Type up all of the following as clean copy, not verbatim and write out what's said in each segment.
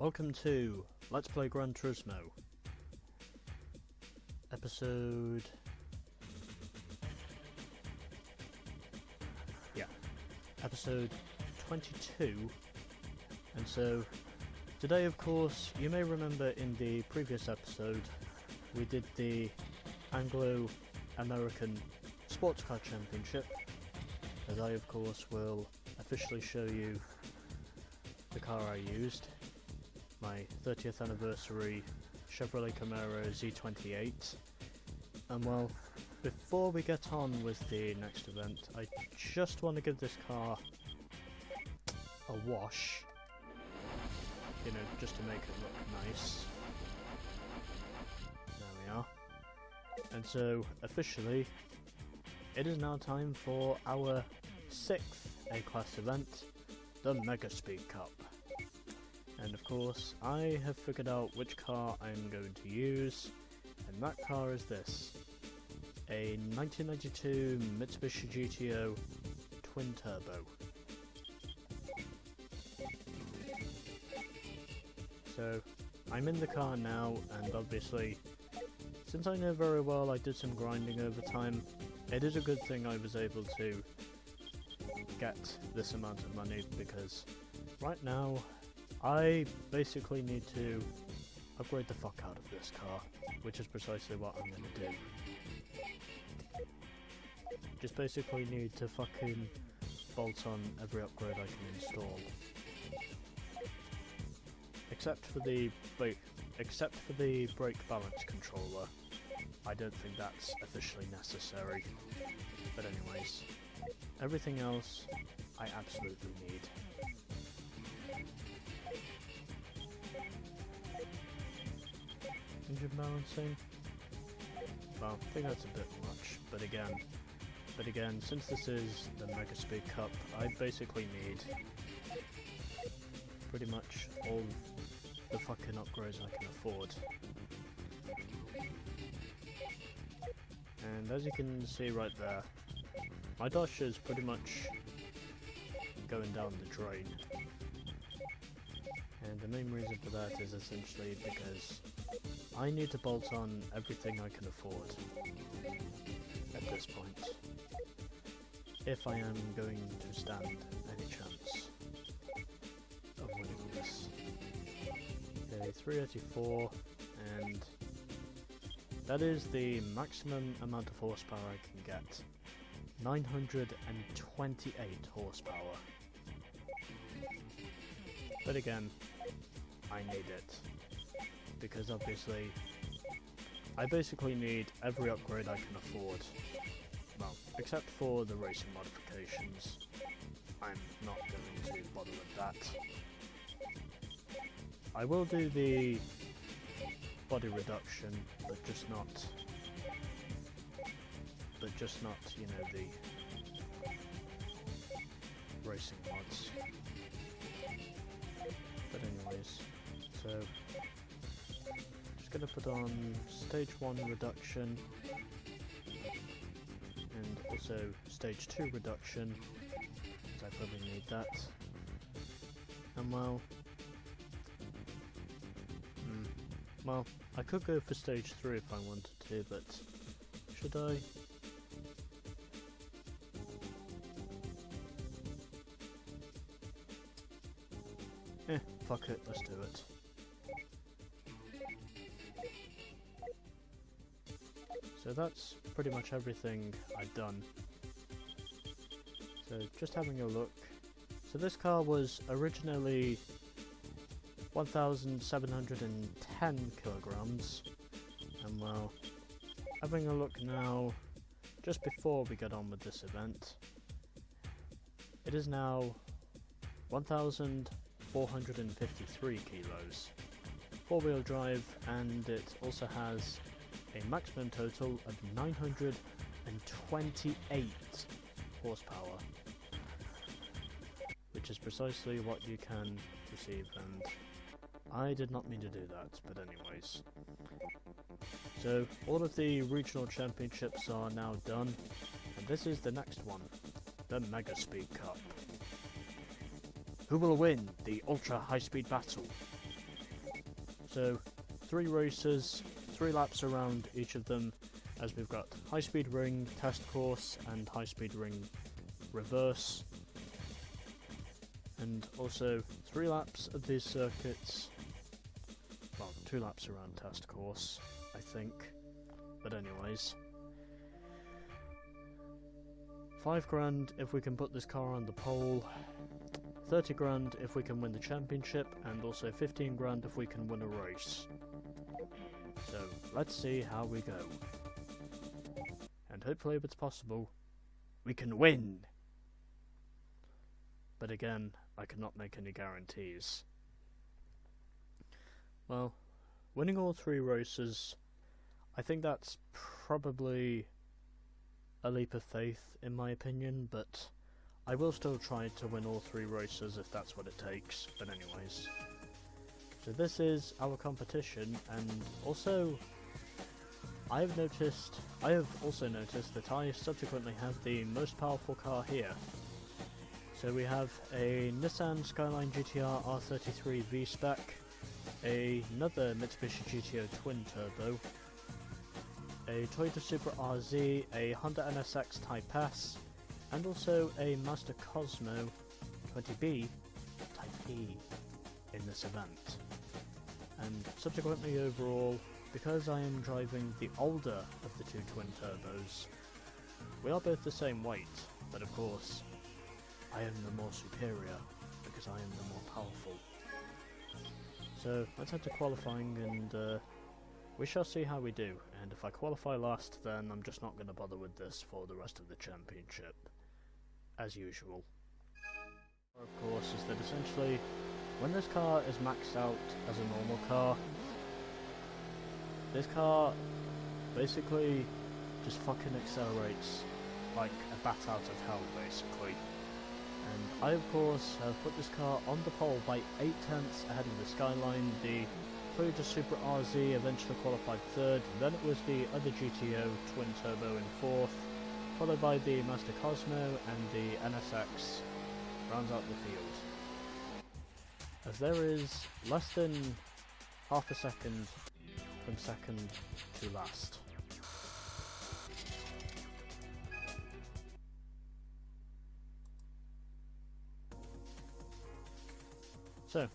Welcome to Let's Play Gran Turismo. Episode 22. And so, today of course, you may remember in the previous episode, we did the Anglo-American Sports Car Championship, as I of course will officially show you the car I used. My 30th anniversary Chevrolet Camaro Z28. And well, before we get on with the next event, I just want to give this car a wash, you know, just to make it look nice. There we are. And so, officially, it is now time for our 6th A-Class event, the Megaspeed Cup. And of course, I have figured out which car I'm going to use, and that car is this. A 1992 Mitsubishi GTO Twin Turbo. So, I'm in the car now, and obviously, since I know very well I did some grinding over time, it is a good thing I was able to get this amount of money, because right now, I basically need to upgrade the fuck out of this car, which is precisely what I'm going to do. Just basically need to fucking bolt on every upgrade I can install. Except for the brake balance controller. I don't think that's officially necessary. But anyways, everything else I absolutely need. Engine balancing? Well, I think that's a bit much, but again, since this is the Megaspeed Cup, I basically need pretty much all the fucking upgrades I can afford. And as you can see right there, my dash is pretty much going down the drain. And the main reason for that is essentially because I need to bolt on everything I can afford at this point, if I am going to stand any chance of winning this. Okay, 384, and that is the maximum amount of horsepower I can get. 928 horsepower. But again, I need it, because obviously I basically need every upgrade I can afford. Well, except for the racing modifications. I'm not going to bother with that. I will do the body reduction, but just not, you know, the racing mods. But anyways, so just gonna put on stage 1 reduction and also stage 2 reduction, because I probably need that. And well, I could go for stage 3 if I wanted to, but should I? Fuck it, let's do it. So that's pretty much everything I've done. So just having a look. So this car was originally 1,710 kilograms, and well, having a look now, just before we get on with this event, it is now 1,453 kilos, 4-wheel drive, and it also has a maximum total of 928 horsepower, which is precisely what you can receive, and I did not mean to do that, but anyways. So, all of the regional championships are now done, and this is the next one, the Megaspeed Cup. Who will win the ultra high-speed battle? So 3 races, 3 laps around each of them, as we've got high speed ring, test course, and high speed ring reverse. And also 3 laps of these circuits, well, 2 laps around test course, I think, but anyways. 5 grand if we can put this car on the pole, 30 grand if we can win the championship, and also 15 grand if we can win a race. So let's see how we go. And hopefully if it's possible, we can win! But again, I cannot make any guarantees. Well, winning all 3 races, I think that's probably a leap of faith in my opinion, but I will still try to win all 3 races if that's what it takes. But anyways, so this is our competition, and also I have also noticed that I subsequently have the most powerful car here. So we have a Nissan Skyline GTR R33 V-Spec, another Mitsubishi GTO Twin Turbo, a Toyota Supra RZ, a Honda NSX Type S, and also a Mazda Cosmo 20B Type E in this event. And subsequently overall, because I am driving the older of the 2 twin turbos, we are both the same weight, but of course, I am the more superior, because I am the more powerful. So, let's head to qualifying, and we shall see how we do. And if I qualify last, then I'm just not going to bother with this for the rest of the championship, as usual. Of course, is that essentially, when this car is maxed out as a normal car, this car basically just fucking accelerates like a bat out of hell, basically. And I, of course, have put this car on the pole by 8 tenths ahead of the Skyline. The Toyota Supra RZ eventually qualified 3rd, then it was the other GTO Twin Turbo in 4th, followed by the Mazda Cosmo, and the NSX rounds out the field. As there is less than half a second from second to last. So,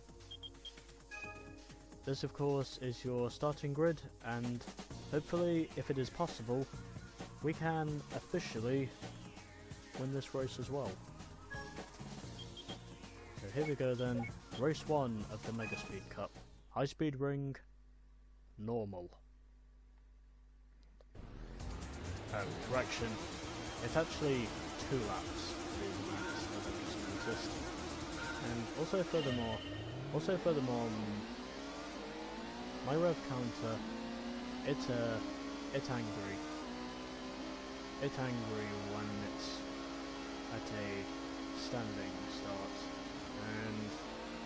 this of course is your starting grid, and hopefully, if it is possible, we can officially win this race as well. So here we go then, race 1 of the Megaspeed Cup. High speed ring, normal. Oh, correction, it's actually 2 laps for these events, as I just noticed. And also furthermore, my rev counter, it's angry. It's angry when it's at a standing start. And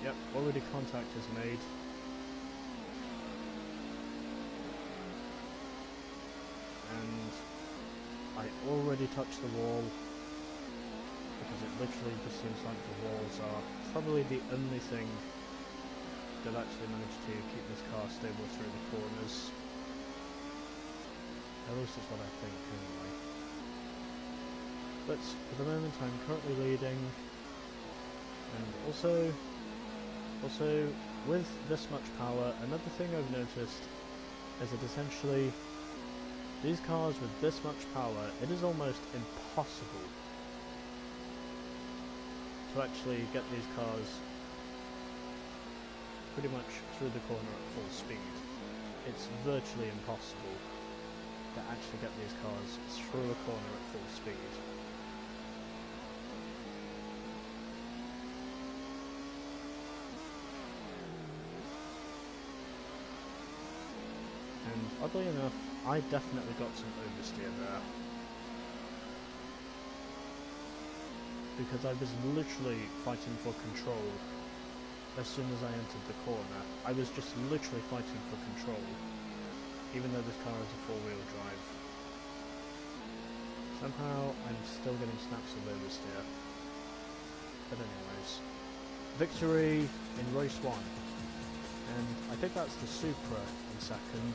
yep, already contact is made. And I already touched the wall, because it literally just seems like the walls are probably the only thing that actually managed to keep this car stable through the corners. At least that's what I think, anyway. But for the moment I'm currently leading, and also with this much power, another thing I've noticed is that essentially these cars with this much power, it is almost impossible to actually get these cars pretty much through the corner at full speed. It's virtually impossible to actually get these cars through a corner at full speed. And oddly enough, I definitely got some oversteer there. Because I was literally fighting for control as soon as I entered the corner. I was just literally fighting for control, even though this car is a 4-wheel drive. Somehow I'm still getting snaps of oversteer. But anyways, victory in race 1. and I think that's the Supra in second,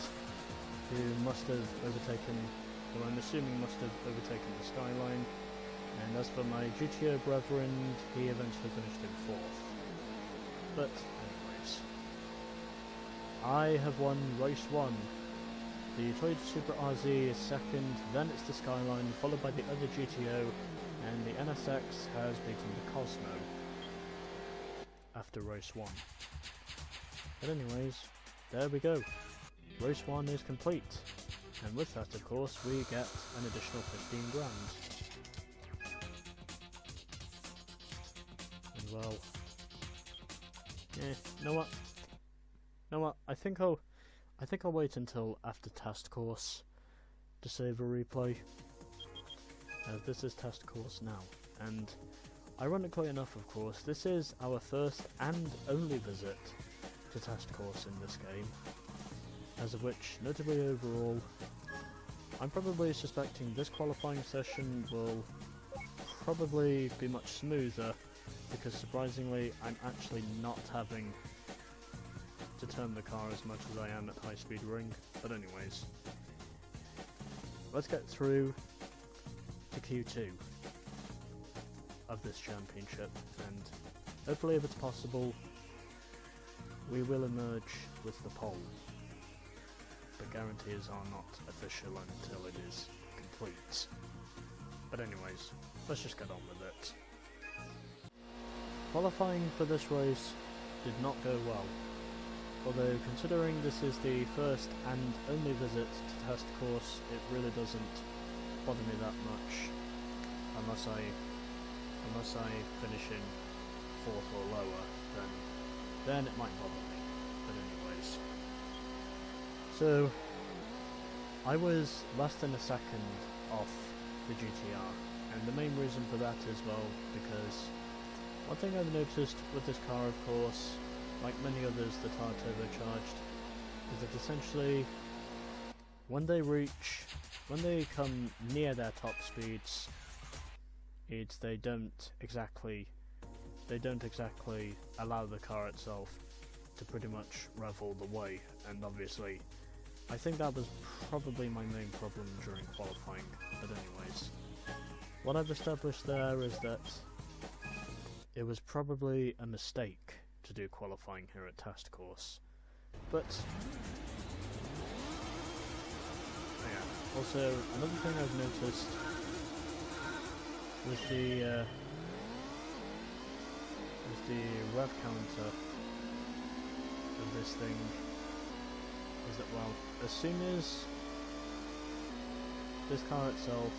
who must have overtaken, who I'm assuming must have overtaken the Skyline, and as for my GTO brethren, he eventually finished in fourth. But anyways, I have won race 1. The Toyota Supra RZ is second, then it's the Skyline, followed by the other GTO, and the NSX has beaten the Cosmo after race 1. But anyways, there we go. Race 1 is complete, and with that of course we get an additional 15 grand. And well, you know what, I think I'll wait until after test course to save a replay, as this is test course now, and ironically enough of course, this is our first and only visit to test course in this game, as of which, notably overall, I'm probably suspecting this qualifying session will probably be much smoother, because surprisingly I'm actually not having to turn the car as much as I am at high speed ring. But anyways, let's get through to Q2 of this championship, and hopefully if it's possible we will emerge with the pole, but guarantees are not official until it is complete. But anyways, let's just get on with it. Qualifying for this race did not go well, although considering this is the first and only visit to test course, it really doesn't bother me that much, unless I finish in 4th or lower, then it might bother me. But anyways, so I was less than a second off the GTR, and the main reason for that is, well, because one thing I've noticed with this car, of course, like many others that are turbocharged, is that essentially when they come near their top speeds, they don't exactly allow the car itself to pretty much rev all the way, and obviously I think that was probably my main problem during qualifying. But anyways, what I've established there is that it was probably a mistake to do qualifying here at test course. But yeah, also another thing I've noticed with the rev counter of this thing is that, well, as soon as this car itself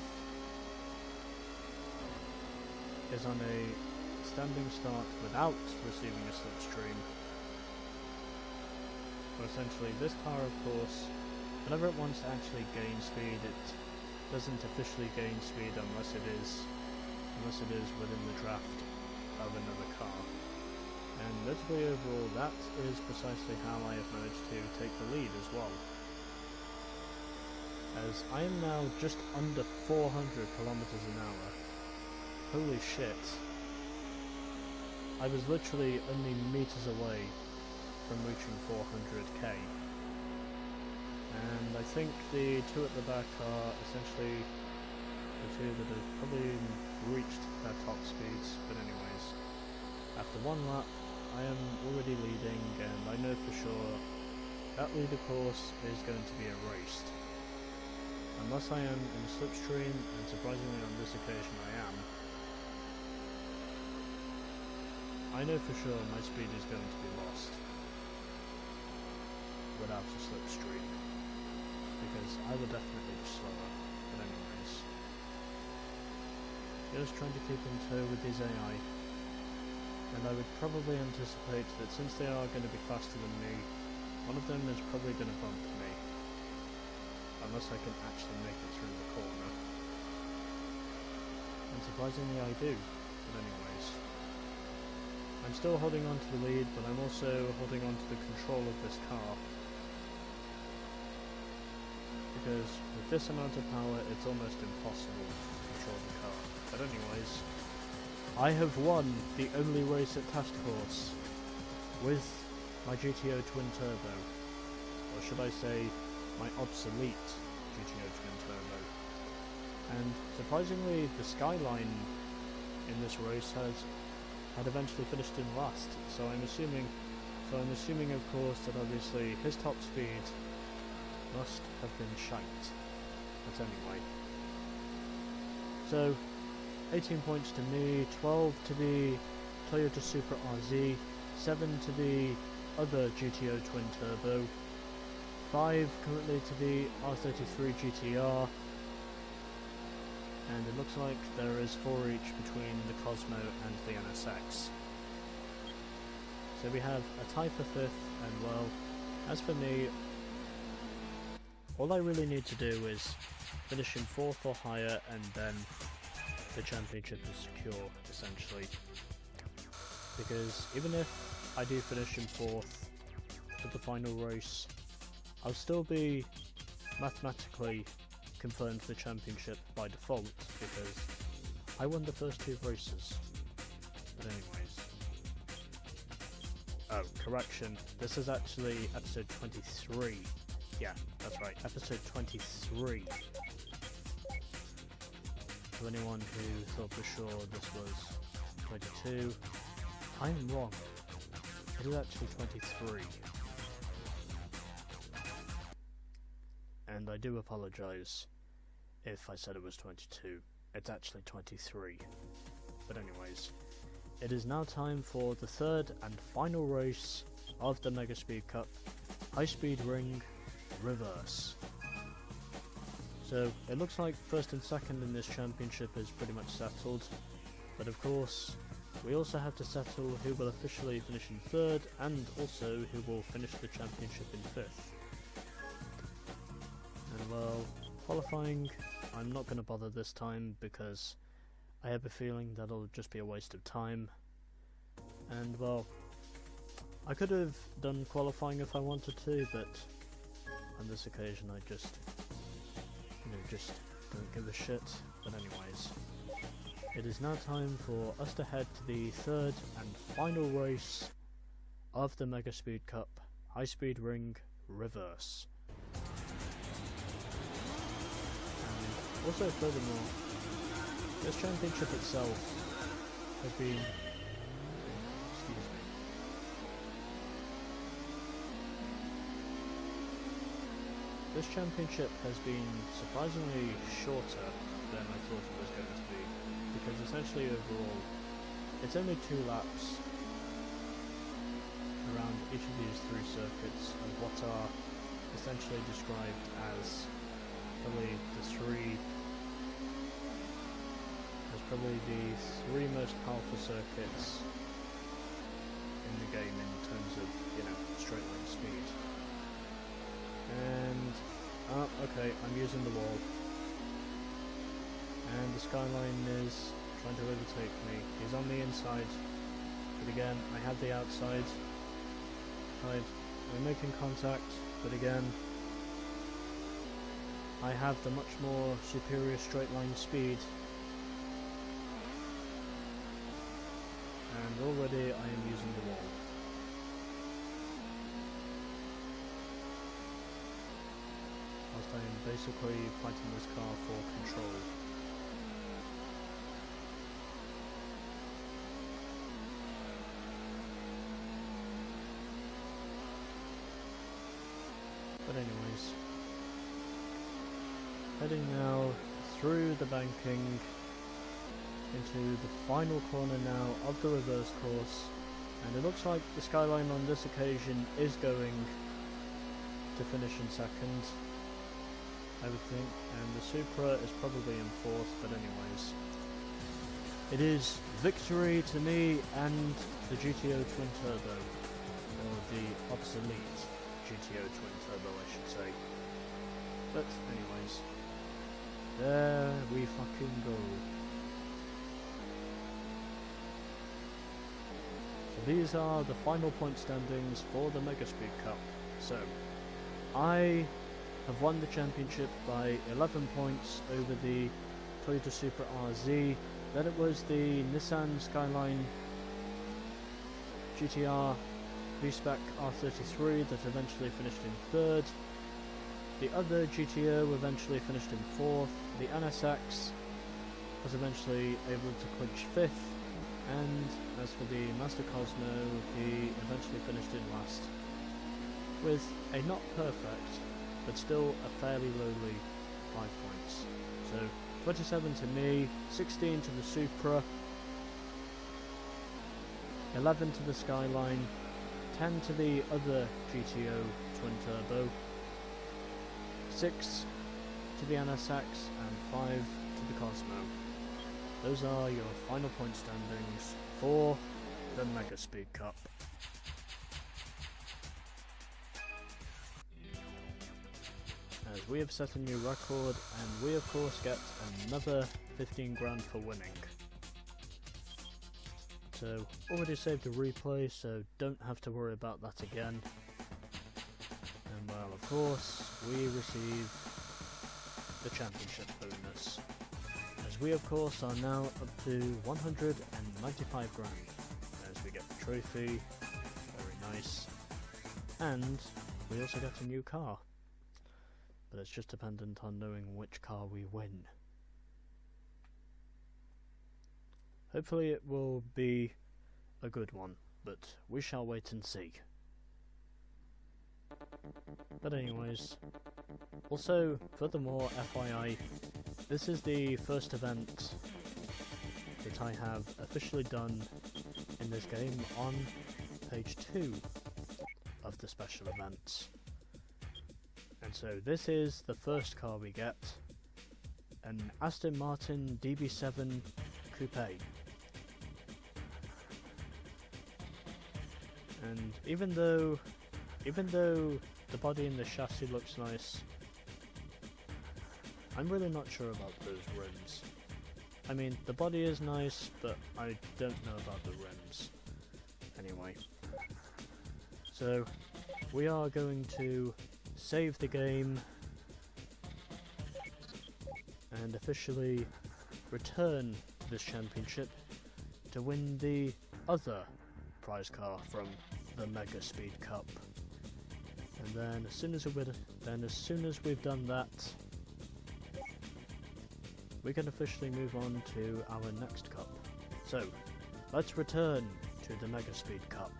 is on a standing start without receiving a slipstream, or essentially this car, of course, whenever it wants to actually gain speed, it doesn't officially gain speed unless it is within the draft of another car. And notably overall, that is precisely how I have managed to take the lead as well, as I am now just under 400 kilometers an hour. Holy shit. I was literally only meters away from reaching 400k. And I think the two at the back are essentially the two that have probably reached their top speeds. But anyways, after one lap, I am already leading, and I know for sure that lead, of course, is going to be erased. Unless I am in a slipstream, and surprisingly on this occasion I am, I know for sure my speed is going to be lost without a slipstream, because I will definitely be slower. But anyways, just trying to keep in tow with these AI, and I would probably anticipate that since they are going to be faster than me, one of them is probably going to bump me, unless I can actually make it through the corner. And surprisingly I do. But anyways, I'm still holding on to the lead, but I'm also holding on to the control of this car, because with this amount of power it's almost impossible to control the car. But anyways, I have won the only race at test course with my GTO Twin Turbo, or should I say, my obsolete GTO Twin Turbo. And surprisingly, the Skyline in this race had eventually finished in last. So I'm assuming, of course, that obviously his top speed must have been shite. But anyway, so 18 points to me, 12 to the Toyota Supra RZ, 7 to the other GTO Twin Turbo, 5 currently to the R33 GTR, and it looks like there is 4 each between the Cosmo and the NSX. So we have a tie for 5th, and well, as for me, all I really need to do is finish in 4th or higher, and then the championship is secure, essentially. Because even if I do finish in 4th for the final race, I'll still be mathematically confirmed the championship by default, because I won the first 2 races. But anyways. Oh, correction. This is actually episode 23. Yeah, that's right, episode 23. To anyone who thought for sure this was 22, I am wrong. It is actually 23. And I do apologise if I said it was 22. It's actually 23. But anyways, it is now time for the third and final race of the Megaspeed Cup, High Speed Ring Reverse. So it looks like first and second in this championship is pretty much settled, but of course we also have to settle who will officially finish in third, and also who will finish the championship in 5th. And well, qualifying, I'm not going to bother this time because I have a feeling that'll just be a waste of time. And well, I could have done qualifying if I wanted to, but on this occasion I just don't give a shit. But anyways, it is now time for us to head to the third and final race of the Megaspeed Cup, High Speed Ring Reverse. And also furthermore, this championship itself has been... excuse me. This championship has been surprisingly shorter than I thought it was going to be, because essentially overall, it's only 2 laps around each of these 3 circuits of what are essentially described as probably the 3 most powerful circuits in the game in terms of, straight line speed. And, okay, I'm using the wall. And the Skyline is trying to overtake me. He's on the inside, but again, I have the outside. We're making contact, but again, I have the much more superior straight line speed. And already I am using the wall. Whilst I am basically fighting this car for control. But anyways, heading now through the banking into the final corner now of the reverse course, and it looks like the Skyline on this occasion is going to finish in second, I would think, and the Supra is probably in 4th, but anyways. It is victory to me and the GTO Twin Turbo, or the obsolete GTO Twin Turbo I should say. But anyways, there we fucking go. So these are the final point standings for the Megaspeed Cup. So, I have won the championship by 11 points over the Toyota Supra RZ. Then it was the Nissan Skyline GTR V-Spec R33 that eventually finished in 3rd. The other GTO eventually finished in 4th. The NSX was eventually able to clinch 5th. And as for the Master Cosmo, he eventually finished in last. With a not perfect, but still a fairly lowly 5 points. So 27 to me, 16 to the Supra, 11 to the Skyline, 10 to the other GTO Twin Turbo, 6 to the NSX, and 5 to the Cosmo. Those are your final point standings for the Megaspeed Cup. As we have set a new record, and we of course get another 15 grand for winning. So, already saved a replay, so don't have to worry about that again. And well, of course, we receive the championship bonus. As we of course are now up to 195 grand. As we get the trophy, very nice. And we also get a new car. But it's just dependent on knowing which car we win. Hopefully it will be a good one, but we shall wait and see. But anyways, also, furthermore, FYI, this is the first event that I have officially done in this game on page 2 of the special events. And so this is the first car we get, an Aston Martin DB7 Coupe. And even though the body and the chassis looks nice, I'm really not sure about those rims. I mean, the body is nice, but I don't know about the rims. Anyway, so we are going to save the game and officially return this championship to win the other prize car from the Megaspeed Cup. And then as soon as we've done that, we can officially move on to our next cup. So let's return to the Megaspeed Cup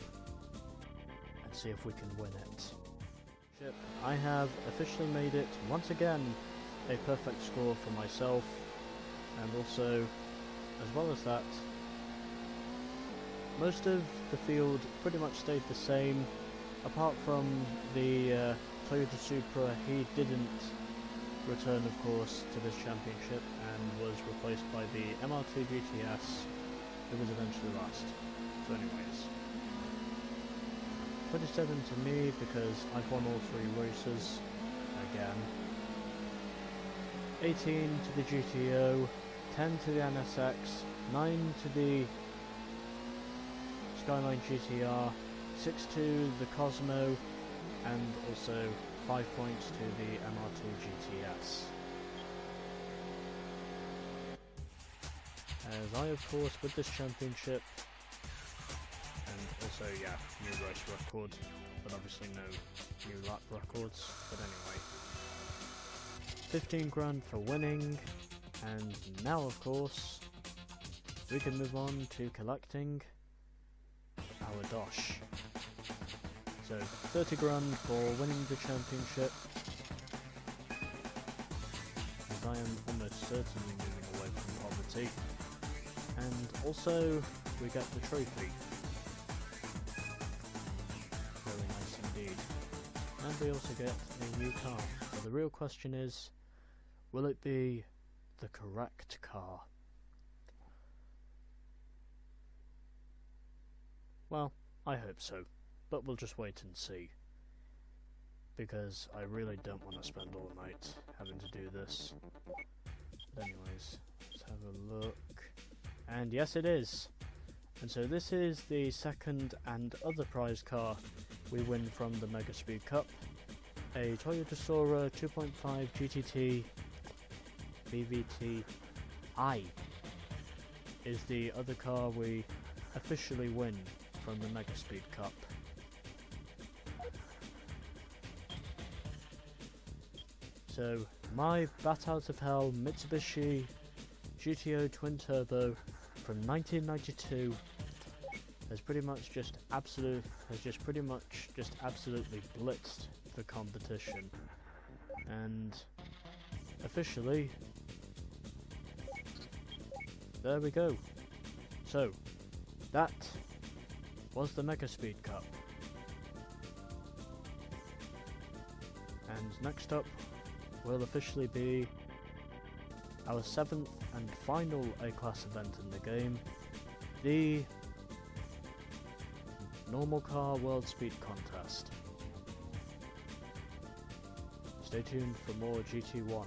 and see if we can win it. I have officially made it once again a perfect score for myself, and also, as well as that, most of the field pretty much stayed the same, apart from the Toyota Supra. He didn't return, of course, to this championship and was replaced by the MR2 GTS, who was eventually last. So anyways, 27 to me because I've won all 3 races again. 18 to the GTO, 10 to the NSX, 9 to the Skyline GTR, 6 to the Cosmo, and also 5 points to the MR2 GTS. As I, of course, with this championship, and also, yeah, new race record, but obviously no new lap records, but anyway. 15 grand for winning, and now, of course, we can move on to collecting our dosh. So 30 grand for winning the championship, as I am almost certainly moving away from poverty, and also we get the trophy. Very nice indeed. And we also get a new car. But the real question is, will it be the correct car? Well, I hope so, but we'll just wait and see. Because I really don't want to spend all night having to do this. But anyways, let's have a look. And yes, it is. And so this is the second and other prize car we win from the Megaspeed Cup. A Toyota Sora 2.5 GTT VVT-i is the other car we officially win from the Megaspeed Cup. So, my bat out of hell Mitsubishi GTO Twin Turbo from 1992 has pretty much just absolutely blitzed the competition, and officially there we go. So that was the Megaspeed Cup, and next up will officially be our 7th and final A-Class event in the game, the Normal Car World Speed Contest. Stay tuned for more GT1.